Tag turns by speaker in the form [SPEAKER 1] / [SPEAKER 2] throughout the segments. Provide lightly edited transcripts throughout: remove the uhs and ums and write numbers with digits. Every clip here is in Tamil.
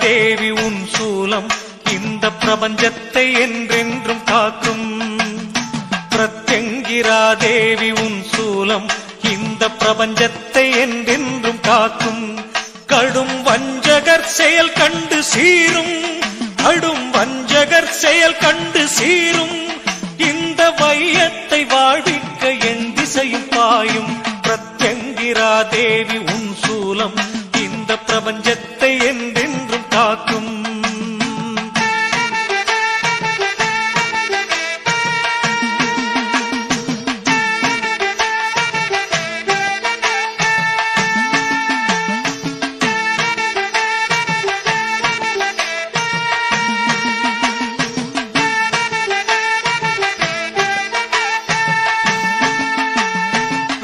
[SPEAKER 1] தேவி உன் சூலம் இந்த பிரபஞ்சத்தை என்றென்றும் காக்கும். பிரத்யங்கிரா தேவி உன் சூலம் இந்த பிரபஞ்சத்தை என்றென்றும் காக்கும். கடும் வஞ்சகர் செயல் கண்டு சீரும், கடும் வஞ்சகர் செயல் கண்டு சீரும். இந்த வையத்தை வாழ்விக்க என் திசையும் பாயும். பிரத்யங்கிரா தேவி உன் சூலம் இந்த பிரபஞ்சத்தை என்றென்றும் காக்கும்.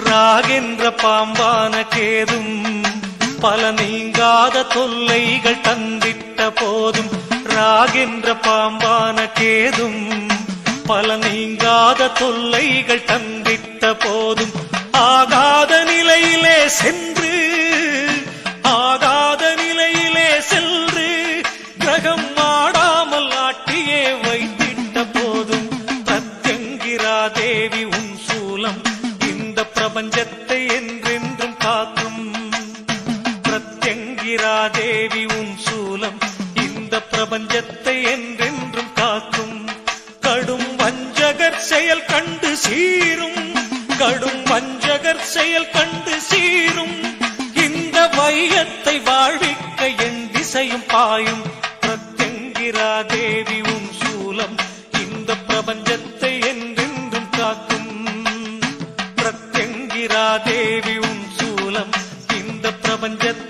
[SPEAKER 1] ராகென்ற பாம்பான கேதும் பல நீங்காத தொல்லைகள் தந்திட்ட போதும். ராகென்ற பாம்பான கேதும் பல நீங்காத தொல்லைகள் தந்திட்ட போதும். ஆகாத நிலையிலே சென்று, ஆகாத நிலையிலே சென்று கிரகம் ஆடாமல் ஆட்டியே வைத்திட்ட போதும். பிரத்யங்கிரா தேவி உன் சூலம் இந்த பிரபஞ்சத்தை என்றென்றும் காக்கும். பிரத்யங்கிரா தேவி உன் சூலம் இந்த பிரபஞ்சத்தை என்றென்றும் காக்கும். கடும் வஞ்சகர் செயல் கண்டு சீரும், கடும் வஞ்சகர் செயல் கண்டு சீரும். இந்த வையத்தை வாழ்விக்க என் திசையும் பாயும். பிரத்யங்கிரா தேவி உன் சூலம் இந்த பிரபஞ்சத்தை என்றென்றும் காக்கும். பிரத்யங்கிரா தேவி உன் சூலம் இந்த பிரபஞ்சத்தை